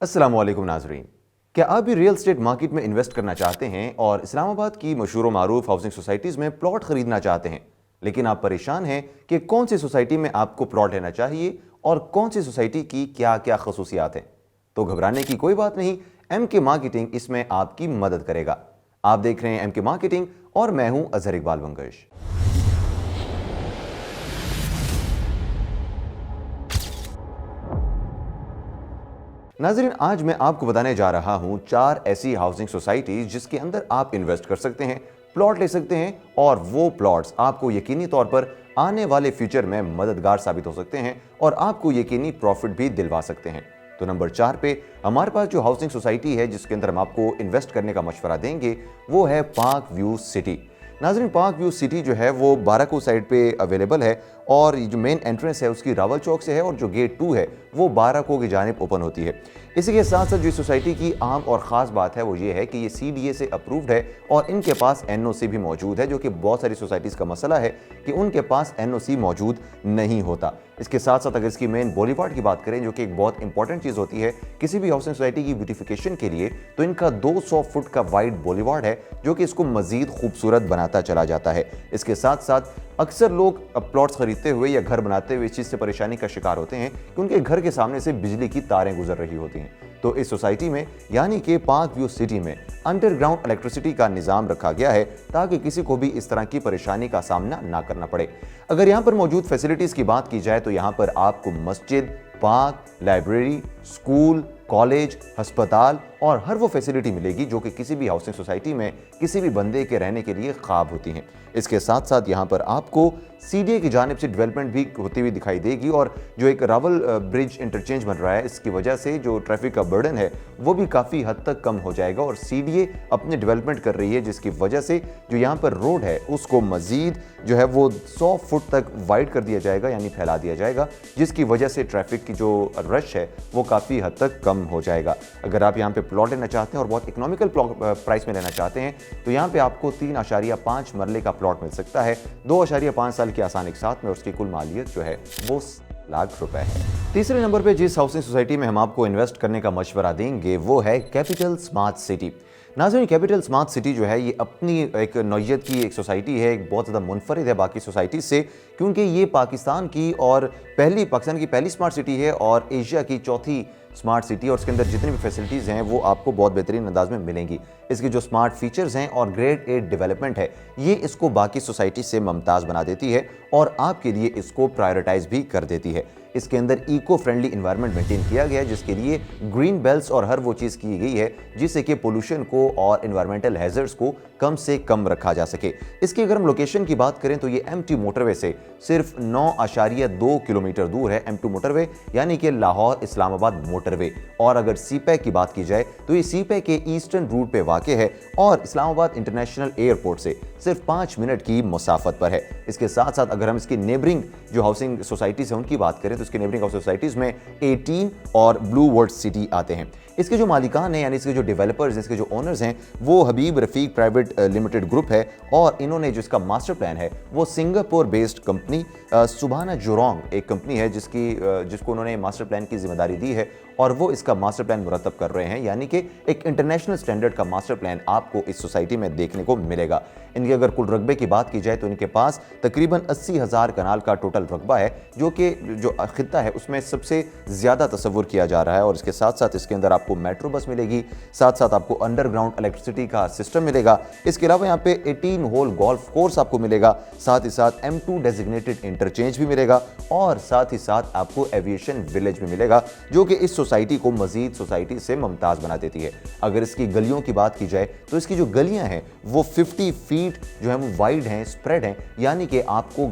अस्सलाम वालेकुम नाजरीन। क्या आप भी रियल एस्टेट मार्केट में इन्वेस्ट करना चाहते हैं और इस्लामाबाद की मशहूर मारूफ हाउसिंग सोसाइटीज़ में प्लॉट खरीदना चाहते हैं, लेकिन आप परेशान हैं कि कौन सी सोसाइटी में आपको प्लॉट लेना चाहिए और कौन सी सोसाइटी की क्या क्या खसूसियात हैं? तो घबराने की कोई बात नहीं, एम के मार्केटिंग इसमें आपकी मदद करेगा। आप देख रहे हैं एम के मार्केटिंग और मैं हूं अजहर इकबाल बंगश। नाज़रीन, आज मैं आपको बताने जा रहा हूं 4 ऐसी हाउसिंग सोसाइटीज जिसके अंदर आप इन्वेस्ट कर सकते हैं, प्लॉट ले सकते हैं और वो प्लॉट्स आपको यकीनी तौर पर आने वाले फ्यूचर में मददगार साबित हो सकते हैं और आपको यकीनी प्रॉफिट भी दिलवा सकते हैं। तो नंबर 4 पे हमारे पास जो हाउसिंग सोसाइटी है जिसके अंदर हम आपको इन्वेस्ट करने का मशवरा देंगे वो है पार्क व्यू सिटी। नाज़रीन, पार्क व्यू सिटी जो है वो बाराको साइड पे अवेलेबल है और जो मेन एंट्रेंस है उसकी रावल चौक से है और जो गेट 2 है वो बाराको की जानिब ओपन होती है। इसी के साथ साथ जो सोसाइटी की आम और ख़ास बात है वो ये है कि ये CDA से अप्रूव्ड है और इनके पास NOC भी मौजूद है, जो कि बहुत सारी सोसाइटीज़ का मसला है कि उनके पास NOC मौजूद नहीं होता। इसके साथ साथ अगर इसकी मेन बॉलीवार्ड की बात करें, जो कि एक बहुत इंपॉर्टेंट चीज़ होती है किसी भी हाउसिंग सोसाइटी की ब्यूटिफिकेशन के लिए, तो इनका 200 फुट का वाइड बॉलीवार्ड है जो कि इसको मज़ीद खूबसूरत बनाता चला जाता है। इसके साथ साथ अक्सर लोग प्लॉट्स खरीदते हुए या घर बनाते हुए इस चीज़ से परेशानी का शिकार होते हैं कि उनके घर के सामने से बिजली की तारें गुजर रही होती हैं। तो इस सोसाइटी में यानी कि पार्क व्यू सिटी में अंडरग्राउंड इलेक्ट्रिसिटी का निज़ाम रखा गया है ताकि किसी को भी इस तरह की परेशानी का सामना ना करना पड़े। अगर यहाँ पर मौजूद फैसिलिटीज़ की बात की जाए तो यहाँ पर आपको मस्जिद, पार्क, लाइब्रेरी, स्कूल, कॉलेज, अस्पताल और हर वो फैसिलिटी मिलेगी जो कि किसी भी हाउसिंग सोसाइटी में किसी भी बंदे के रहने के लिए ख्वाब होती हैं। इसके साथ साथ यहाँ पर आपको CDA की जानिब से डेवलपमेंट भी होती हुई दिखाई देगी और जो एक रावल ब्रिज इंटरचेंज बन रहा है इसकी वजह से जो ट्रैफिक का बर्डन है वो भी काफ़ी हद तक कम हो जाएगा और CDA अपने डेवलपमेंट कर रही है जिसकी वजह से जो यहाँ पर रोड है उसको मज़ीद जो है वो 100 फुट तक वाइड कर दिया जाएगा, यानी फैला दिया जाएगा, जिसकी वजह से ट्रैफिक की जो रश है वो काफ़ी हद तक कम हो जाएगा। अगर आप यहाँ पे प्लॉट लेना चाहते हैं और बहुत इकोनॉमिकल प्राइस में लेना चाहते हैं तो यहाँ पे आपको 3.5 मरले का प्लॉट मिल सकता है 2.5 साल की आसान एक साथ में, और उसकी कुल मालियत जो है वो लाख रुपए है। तीसरे नंबर पे जिस हाउसिंग सोसाइटी में हम आपको इन्वेस्ट करने का मशवरा देंगे वो है कैपिटल स्मार्ट सिटी। नाज़रीन, कैपिटल स्मार्ट सिटी जो है ये अपनी एक नौइयत की एक सोसाइटी है, एक बहुत ज़्यादा मुनफरिद है बाकी सोसाइटी से, क्योंकि ये पाकिस्तान की पहली स्मार्ट सिटी है और एशिया की चौथी स्मार्ट सिटी, और उसके अंदर जितनी भी फैसिलिटीज़ हैं वो आपको बहुत बेहतरीन अंदाज में मिलेंगी। इसके जो स्मार्ट फीचर्स हैं और ग्रेड A डेवलपमेंट है ये इसको बाकी सोसाइटी से मुमताज़ बना देती है और आपके लिए इसको प्रायोरिटाइज भी कर देती है। इसके अंदर इको फ्रेंडली इन्वायरमेंट मेंटेन किया गया है जिसके लिए ग्रीन बेल्ट्स और हर वो चीज़ की गई है जिससे कि पोल्यूशन को और इन्वायरमेंटल हैजर्ड्स को कम से कम रखा जा सके। इसकी अगर हम लोकेशन की बात करें तो ये M2 मोटरवे से सिर्फ 9.2 किलोमीटर दूर है। M2 मोटरवे यानी कि लाहौर इस्लामाबाद मोटरवे। और अगर CPEC की बात की जाए तो ये CPEC के ईस्टर्न रूट पे वाक़े है और इस्लामाबाद इंटरनेशनल एयरपोर्ट से सिर्फ 5 मिनट की मुसाफत पर है। इसके साथ साथ अगर हम इसकी नेबरिंग जो हाउसिंग सोसाइटीज़ हैं उनकी बात करें तो इसके नेबरिंग हाउसिंग सोसाइटीज़ में 18 और ब्लू वर्ल्ड सिटी आते हैं। इसके जो मालिकान हैं यानी इसके जो डेवलपर्स, इसके जो ओनर्स हैं वो हबीब रफ़ीक प्राइवेट लिमिटेड ग्रुप है और इन्होंने जो इसका मास्टर प्लान है वो Singapore based company Subhana Zhurong एक कंपनी है जिसको उन्होंने मास्टर प्लान की जिम्मेदारी दी है और वो इसका मास्टर प्लान मुरतब कर रहे हैं, यानी कि एक इंटरनेशनल स्टैंडर्ड का मास्टर प्लान आपको इस सोसाइटी में देखने को मिलेगा। इनके अगर कुल रकबे की बात की जाए तो इनके पास तकरीबन 80,000 कनाल का टोटल रकबा है जो कि जो खित्ता है उसमें सबसे ज़्यादा तस्वुर किया जा रहा है। और इसके साथ साथ इसके अंदर आपको मेट्रो बस मिलेगी, साथ साथ आपको अंडरग्राउंड इलेक्ट्रिसिटी का सिस्टम मिलेगा। इसके अलावा यहाँ पे 18 होल गोल्फ कोर्स आपको मिलेगा, साथ ही साथ M2 डेजिग्नेटेड इंटरचेंज भी मिलेगा और साथ ही साथ आपको एविएशन विलेज भी मिलेगा जो कि इस सोसाइटी को मजीद सोसाइटी से मुमताज़ बना देती है। अगर इसकी गलियों की बात की जाए तो इसकी जो गलियां हैं वो 50 फीट जो है वो वाइड हैं, स्प्रेड हैं, यानी कि आपको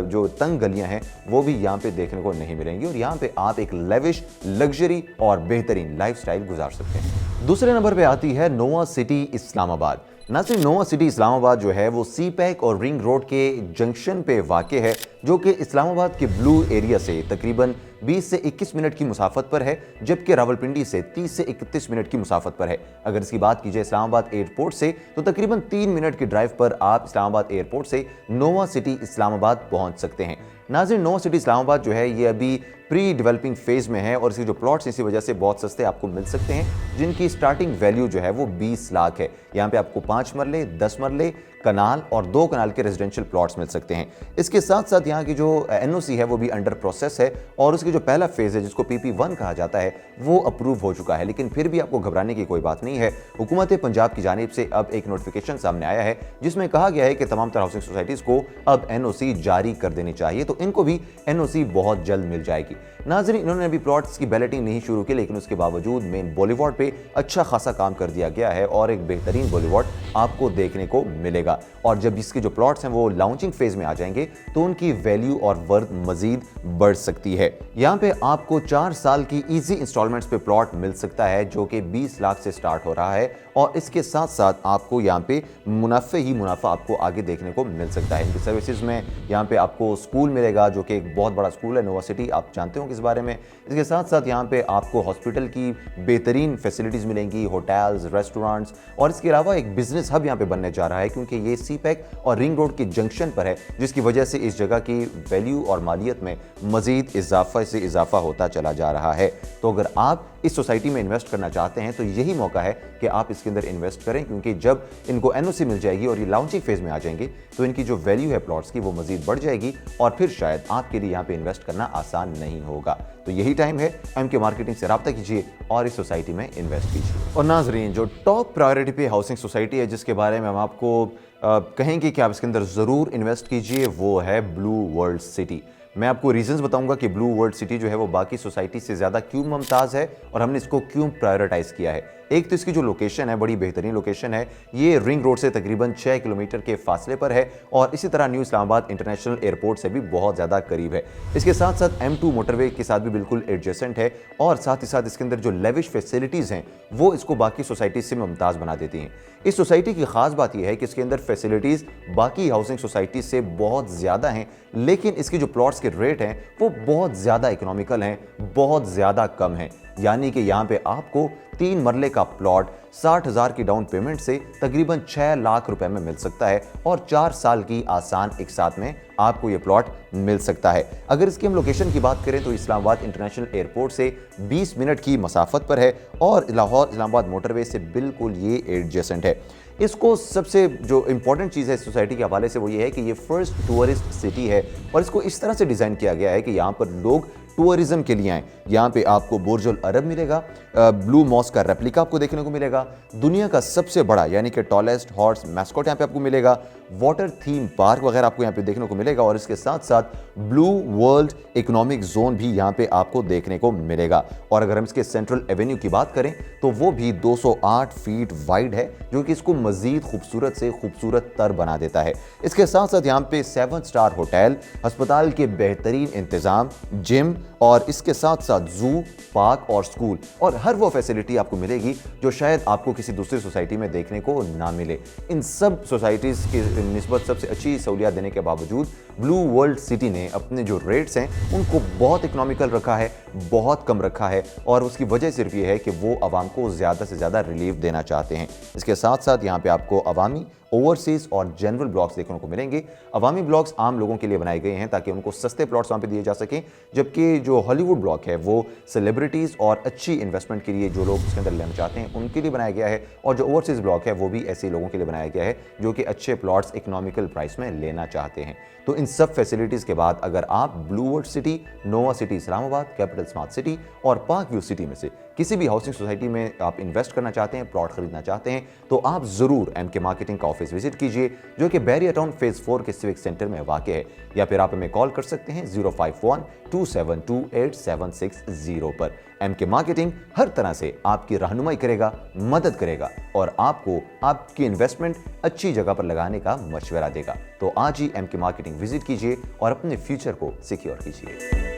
जो तंग गलियां हैं वो भी यहाँ पे देखने को नहीं मिलेंगी और यहाँ पे आप एक लेविश, लग्जरी और बेहतरीन लाइफस्टाइल गुजार सकते हैं। दूसरे नंबर पे आती है नोआ सिटी इस्लामाबाद। नाज़रीन, नोआ सिटी इस्लामाबाद जो है वो CPEC और रिंग रोड के जंक्शन पे वाक़े है जो कि इस्लामाबाद के ब्लू एरिया से तकरीबन 20 से 21 मिनट की मुसाफत पर है, जबकि रावलपिंडी से 30 से 31 मिनट की मुसाफत पर है। अगर इसकी बात की जाए इस्लामाबाद एयरपोर्ट से, तो तकरीबन 3 मिनट की ड्राइव पर आप इस्लामाबाद एयरपोर्ट से नोवा सिटी इस्लामाबाद पहुंच सकते हैं। नाज़रीन, नोवा सिटी इस्लामाबाद जो है ये अभी प्री डेवलपिंग फेज में है और इसके जो प्लॉट्स इसी वजह से बहुत सस्ते आपको मिल सकते हैं, जिनकी स्टार्टिंग वैल्यू जो है वो 20 लाख है। यहाँ पे आपको 5 मरले, 10 मरले, कनाल और 2 कनाल के रेजिडेंशियल प्लॉट्स मिल सकते हैं। इसके साथ साथ यहाँ की जो एनओसी है वो भी अंडर प्रोसेस है और उसकी जो पहला फेज है जिसको PP1 कहा जाता है वो अप्रूव हो चुका है। लेकिन फिर भी आपको घबराने की कोई बात नहीं है। हुकूमत पंजाब की जानिब से अब एक नोटिफिकेशन सामने आया है जिसमें कहा गया है कि तमाम तरह हाउसिंग सोसाइटीज को अब एनओसी जारी कर देनी चाहिए, तो इनको भी एनओसी बहुत जल्द मिल जाएगी। नाज़रीन, इन्होंने अभी प्लॉट्स की बैलेटिंग नहीं शुरू की, लेकिन उसके बावजूद मेन बॉलीवुड पे अच्छा खासा काम कर दिया गया है और एक बेहतरीन बॉलीवुड आपको देखने को मिलेगा। और जब इसके जो प्लॉट्स हैं वो लॉन्चिंग फेज में आ जाएंगे तो उनकी वैल्यू और वर्थ मजीद बढ़ सकती है। यहाँ पे आपको 4 साल की इजी इंस्टॉलमेंट्स पे प्लॉट मिल सकता है जो कि 20 लाख से स्टार्ट हो रहा है और इसके साथ साथ आपको यहाँ पे मुनाफे ही मुनाफा आपको आगे देखने को मिल सकता है। इनकी सर्विसेज में यहाँ पे आपको स्कूल मिलेगा जो कि एक बहुत बड़ा स्कूल है, नोवा सिटी, आप जानते हो इस बारे में। इसके साथ साथ यहाँ पे आपको हॉस्पिटल की बेहतरीन फैसिलिटीज मिलेंगी, होटल्स, रेस्टोरेंट्स, और इसके अलावा एक बिजनेस हब यहाँ पे बनने जा रहा है क्योंकि ये सीपैक और रिंग रोड के जंक्शन पर है, जिसकी वजह से इस जगह की वैल्यू और मालियत में मजीद इजाफा होता चला जा रहा है। तो अगर आप इस सोसाइटी में इन्वेस्ट करना चाहते हैं तो यही मौका है कि आप इसके अंदर इन्वेस्ट करें, क्योंकि जब इनको एनओसी मिल जाएगी और ये लॉन्चिंग फेज में आ जाएंगे तो इनकी जो वैल्यू है प्लॉट्स की वो मजीद बढ़ जाएगी और फिर शायद आपके लिए यहाँ पे इन्वेस्ट करना आसान नहीं होगा। तो यही टाइम है, MK मार्केटिंग से राब्ता कीजिए और इस सोसाइटी में इन्वेस्ट कीजिए। और नाजरीन, जो टॉप प्रायोरिटी पे हाउसिंग सोसाइटी है जिसके बारे में हम आपको कहेंगे कि आप इसके अंदर ज़रूर इन्वेस्ट कीजिए, वो है ब्लू वर्ल्ड सिटी। मैं आपको रीजंस बताऊंगा कि ब्लू वर्ल्ड सिटी जो है वो बाकी सोसाइटी से ज़्यादा क्यों मुमताज़ है और हमने इसको क्यों प्रायोरिटाइज़ किया है। एक तो इसकी जो लोकेशन है, बड़ी बेहतरीन लोकेशन है। ये रिंग रोड से तकरीबन 6 किलोमीटर के फासले पर है और इसी तरह न्यू इस्लामाबाद इंटरनेशनल एयरपोर्ट से भी बहुत ज़्यादा करीब है। इसके साथ साथ M2 मोटरवे के साथ भी बिल्कुल एडजेसेंट है और साथ ही साथ इसके अंदर जो लेविश फैसिलिटीज़ हैं वो इसको बाकी सोसाइटीज़ से मुमताज़ बना देती हैं। इस सोसाइटी की खास बात यह है कि इसके अंदर फैसिलिटीज़ बाकी हाउसिंग सोसाइटीज़ से बहुत ज़्यादा हैं, लेकिन इसकी जो प्लॉट्स के रेट हैं वो बहुत ज़्यादा इकोनॉमिकल हैं, बहुत ज़्यादा कम हैं। यानी कि यहाँ पे आपको 3 मरले का प्लॉट 60,000 की डाउन पेमेंट से तकरीबन 6 लाख रुपए में मिल सकता है और 4 साल की आसान एक साथ में आपको ये प्लॉट मिल सकता है। अगर इसकी हम लोकेशन की बात करें तो इस्लामाबाद इंटरनेशनल एयरपोर्ट से 20 मिनट की मसाफत पर है और लाहौर इस्लामाबाद मोटरवे से बिल्कुल ये एडजेसेंट है। इसको सबसे जो इंपॉर्टेंट चीज़ है इस सोसाइटी के हवाले से वो ये है कि ये फर्स्ट टूरिस्ट सिटी है और इसको इस तरह से डिज़ाइन किया गया है कि यहाँ पर लोग टूरिज्म के लिए आए। यहाँ पे आपको बुर्ज अल अरब मिलेगा, ब्लू मॉस्क का रेप्लिका आपको देखने को मिलेगा, दुनिया का सबसे बड़ा यानी कि टॉलेस्ट हॉर्स मैस्कॉट यहाँ पे आपको मिलेगा, वाटर थीम पार्क वगैरह आपको यहाँ पे देखने को मिलेगा और इसके साथ साथ ब्लू वर्ल्ड इकोनॉमिक जोन भी यहाँ पे आपको देखने को मिलेगा। और अगर हम इसके सेंट्रल एवेन्यू की बात करें तो वो भी 208 फीट वाइड है, जो कि इसको मजीद खूबसूरत से खूबसूरत तर बना देता है। इसके साथ साथ यहाँ पे 7 स्टार होटल, अस्पताल के बेहतरीन इंतजाम, जिम और इसके साथ साथ जू, पार्क और स्कूल और हर वो फैसिलिटी आपको मिलेगी जो शायद आपको किसी दूसरी सोसाइटी में देखने को ना मिले। इन सब सोसाइटीज़ की निस्बत सबसे अच्छी सहूलियत देने के बावजूद ब्लू वर्ल्ड सिटी ने अपने जो रेट्स हैं उनको बहुत इकोनॉमिकल रखा है, बहुत कम रखा है और उसकी वजह सिर्फ ये है कि वो आवाम को ज़्यादा से ज़्यादा रिलीफ देना चाहते हैं। इसके साथ साथ यहाँ पे आपको अवामी, ओवरसीज और जनरल ब्लॉक्स देखने को मिलेंगे। अवामी ब्लॉक्स आम लोगों के लिए बनाए गए हैं ताकि उनको सस्ते प्लॉट्स वहाँ पे दिए जा सकें, जबकि जो हॉलीवुड ब्लॉक है वो सेलिब्रिटीज़ और अच्छी इन्वेस्टमेंट के लिए जो लोग उसके अंदर लेना चाहते हैं उनके लिए बनाया गया है और जो ओवरसीज ब्लॉक है वो भी ऐसे लोगों के लिए बनाया गया है जो कि अच्छे प्लॉट्स इकोनॉमिकल प्राइस में लेना चाहते हैं। तो इन सब फैसिलिटीज़ के बाद अगर आप blue world city, Nova City Islamabad, capital smart city और पार्क व्यू सिटी में से किसी भी हाउसिंग सोसाइटी में आप इन्वेस्ट करना चाहते हैं, प्लॉट खरीदना चाहते हैं, तो आप ज़रूर MK मार्केटिंग का ऑफिस विजिट कीजिए जो कि बैरिया टाउन फेज़ 4 के सिविक सेंटर में वाक़ है, या फिर आप हमें कॉल कर सकते हैं 051-272-8760 पर। MK मार्केटिंग हर तरह से आपकी रहनुमाई करेगा, मदद करेगा और आपको आपकी इन्वेस्टमेंट अच्छी जगह पर लगाने का मशवरा देगा। तो आज ही MK मार्केटिंग विजिट कीजिए और अपने फ्यूचर को सिक्योर कीजिए।